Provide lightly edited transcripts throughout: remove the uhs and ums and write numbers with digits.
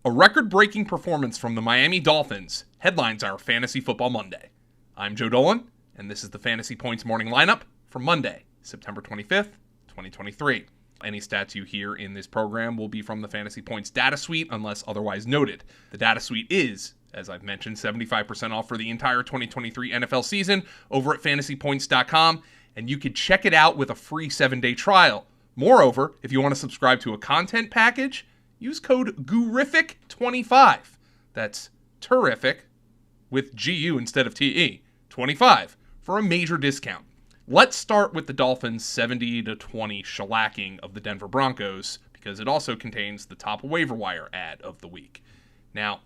A record-breaking performance from the Miami Dolphins headlines our Fantasy Football Monday. I'm Joe Dolan, and this is the Fantasy Points morning lineup for Monday, September 25th, 2023. Any stats you hear in this program will be from the Fantasy Points data suite unless otherwise noted. The data suite is, as I've mentioned, 75% off for the entire 2023 NFL season over at fantasypoints.com, and you can check it out with a free 7-day trial. Moreover, if you want to subscribe to a content package, use code GURIFIC25. That's terrific with GU instead of TE. 25 for a major discount. Let's start with the Dolphins' 70-20 shellacking of the Denver Broncos because it also contains the top waiver wire ad of the week. Now,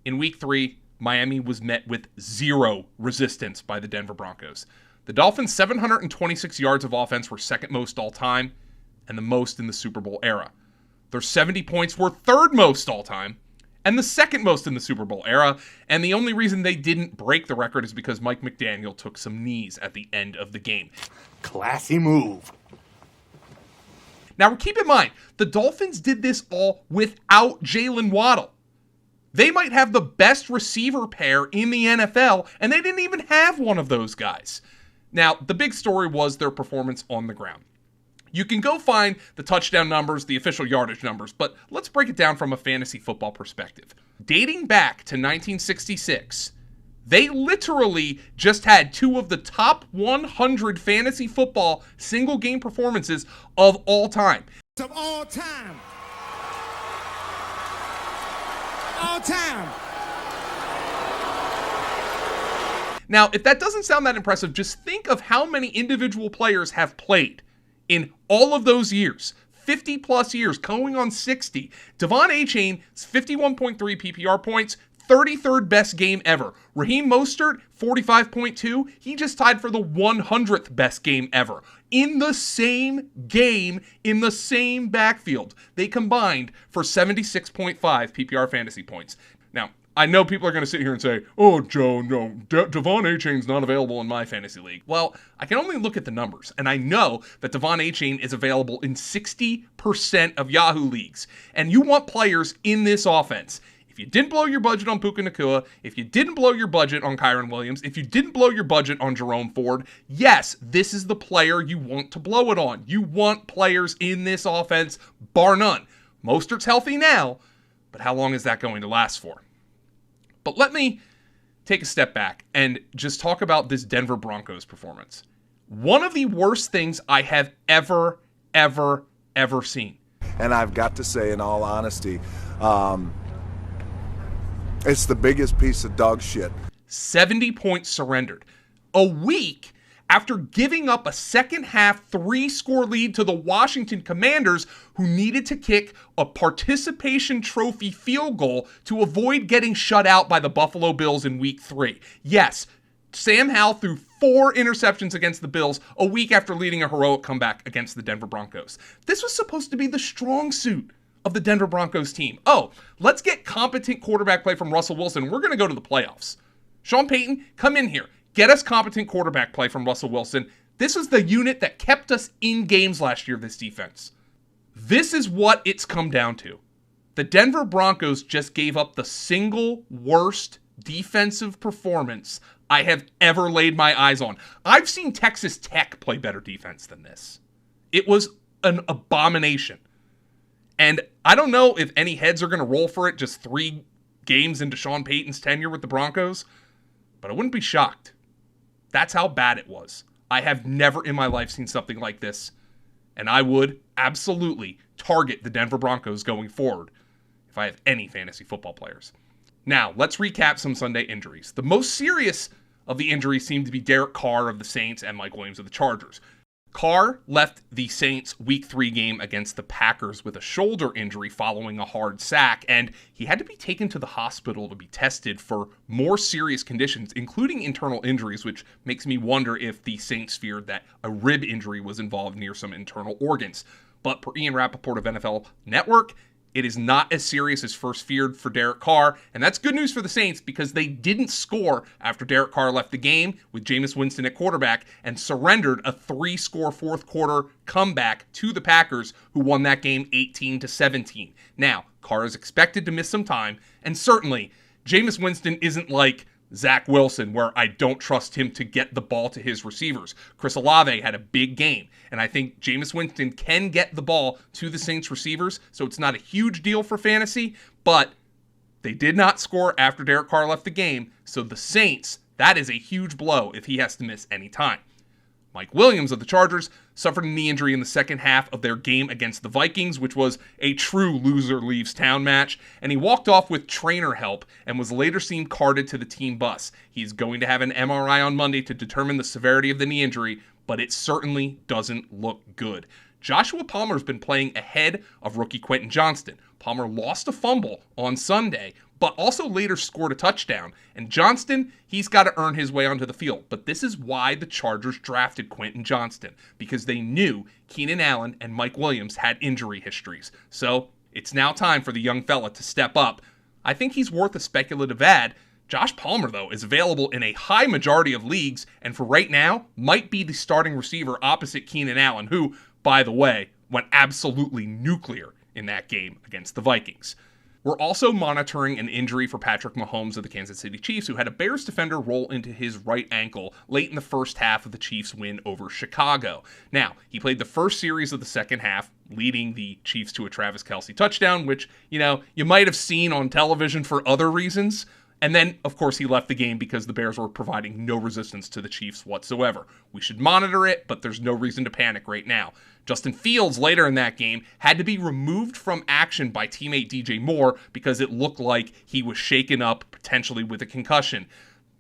in week 3, Miami was met with zero resistance by the Denver Broncos. The Dolphins' 726 yards of offense were second most all time and the most in the Super Bowl era. Their 70 points were third most all time and the second most in the Super Bowl era. And the only reason they didn't break the record is because Mike McDaniel took some knees at the end of the game. Classy move. Now, keep in mind, the Dolphins did this all without Jalen Waddle. They might have the best receiver pair in the NFL, and they didn't even have one of those guys. Now, the big story was their performance on the ground. You can go find the touchdown numbers, the official yardage numbers, but let's break it down from a fantasy football perspective. Dating back to 1966, they literally just had two of the top 100 fantasy football single game performances of all time. Of all time. All time. Now, if that doesn't sound that impressive, just think of how many individual players have played in all of those years. 50 plus years, going on 60. Devon Achane's 51.3 PPR points, 33rd best game ever. Raheem Mostert, 45.2. He just tied for the 100th best game ever. In the same game, in the same backfield, they combined for 76.5 PPR fantasy points. Now, I know people are going to sit here and say, oh, Joe, no, Devon Achane's not available in my fantasy league. Well, I can only look at the numbers, and I know that Devon Achane is available in 60% of Yahoo leagues. And you want players in this offense. If you didn't blow your budget on Puka Nacua, if you didn't blow your budget on Kyron Williams, if you didn't blow your budget on Jerome Ford, yes, this is the player you want to blow it on. You want players in this offense, bar none. Mostert's healthy now, but how long is that going to last for? But let me take a step back and just talk about this Denver Broncos performance. One of the worst things I have ever seen. And I've got to say, in all honesty, it's the biggest piece of dog shit. 70 points surrendered. A week after giving up a second-half 3-score lead to the Washington Commanders, who needed to kick a participation trophy field goal to avoid getting shut out by the Buffalo Bills in Week 3. Yes, Sam Howell threw 4 interceptions against the Bills a week after leading a heroic comeback against the Denver Broncos. This was supposed to be the strong suit of the Denver Broncos team. Oh, let's get competent quarterback play from Russell Wilson. We're going to go to the playoffs. Sean Payton, come in here. Get us competent quarterback play from Russell Wilson. This was the unit that kept us in games last year, this defense. This is what it's come down to. The Denver Broncos just gave up the single worst defensive performance I have ever laid my eyes on. I've seen Texas Tech play better defense than this. It was an abomination. And I don't know if any heads are going to roll for it just 3 games into Sean Payton's tenure with the Broncos, but I wouldn't be shocked. That's how bad it was. I have never in my life seen something like this, and I would absolutely target the Denver Broncos going forward if I have any fantasy football players. Now, let's recap some Sunday injuries. The most serious of the injuries seemed to be Derek Carr of the Saints and Mike Williams of the Chargers. Carr left the Saints Week 3 game against the Packers with a shoulder injury following a hard sack, and he had to be taken to the hospital to be tested for more serious conditions, including internal injuries, which makes me wonder if the Saints feared that a rib injury was involved near some internal organs. But per Ian Rappaport of NFL Network, it is not as serious as first feared for Derek Carr, and that's good news for the Saints because they didn't score after Derek Carr left the game with Jameis Winston at quarterback and surrendered a 3-score fourth quarter comeback to the Packers, who won that game 18-17. Now, Carr is expected to miss some time, and certainly Jameis Winston isn't like Zach Wilson, where I don't trust him to get the ball to his receivers. Chris Olave had a big game, and I think Jameis Winston can get the ball to the Saints receivers, so it's not a huge deal for fantasy, but they did not score after Derek Carr left the game, so the Saints, that is a huge blow if he has to miss any time. Mike Williams of the Chargers suffered a knee injury in the second half of their game against the Vikings, which was a true loser leaves town match, and he walked off with trainer help and was later seen carted to the team bus. He's going to have an MRI on Monday to determine the severity of the knee injury, but it certainly doesn't look good. Joshua Palmer's been playing ahead of rookie Quentin Johnston. Palmer lost a fumble on Sunday, but also later scored a touchdown. And Johnston, he's got to earn his way onto the field. But this is why the Chargers drafted Quentin Johnston, because they knew Keenan Allen and Mike Williams had injury histories. So it's now time for the young fella to step up. I think he's worth a speculative add. Josh Palmer, though, is available in a high majority of leagues, and for right now, might be the starting receiver opposite Keenan Allen, who, by the way, went absolutely nuclear in that game against the Vikings. We're also monitoring an injury for Patrick Mahomes of the Kansas City Chiefs, who had a Bears defender roll into his right ankle late in the first half of the Chiefs' win over Chicago. Now, he played the first series of the second half, leading the Chiefs to a Travis Kelce touchdown, which, you might have seen on television for other reasons. And then, of course, he left the game because the Bears were providing no resistance to the Chiefs whatsoever. We should monitor it, but there's no reason to panic right now. Justin Fields, later in that game, had to be removed from action by teammate DJ Moore because it looked like he was shaken up, potentially with a concussion.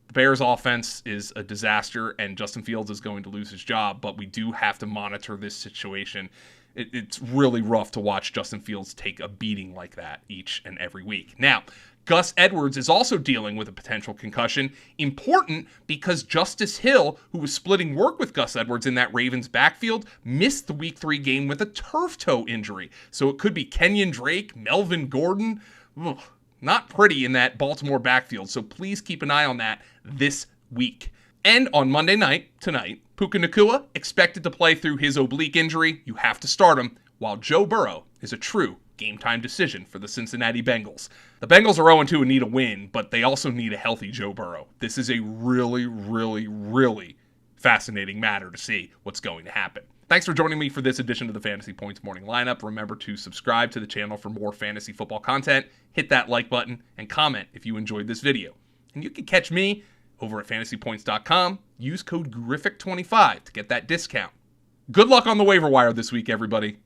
The Bears' offense is a disaster, and Justin Fields is going to lose his job, but we do have to monitor this situation. It's really rough to watch Justin Fields take a beating like that each and every week. Now, Gus Edwards is also dealing with a potential concussion. Important because Justice Hill, who was splitting work with Gus Edwards in that Ravens backfield, missed the Week 3 game with a turf toe injury. So it could be Kenyon Drake, Melvin Gordon. Ugh, not pretty in that Baltimore backfield, so please keep an eye on that this week. And on Monday night, tonight, Puka Nacua expected to play through his oblique injury. You have to start him, while Joe Burrow is a true game-time decision for the Cincinnati Bengals. The Bengals are 0-2 and need a win, but they also need a healthy Joe Burrow. This is a really, really, really fascinating matter to see what's going to happen. Thanks for joining me for this edition of the Fantasy Points Morning Lineup. Remember to subscribe to the channel for more fantasy football content, hit that like button, and comment if you enjoyed this video. And you can catch me over at fantasypoints.com. Use code GRIFFIC25 to get that discount. Good luck on the waiver wire this week, everybody.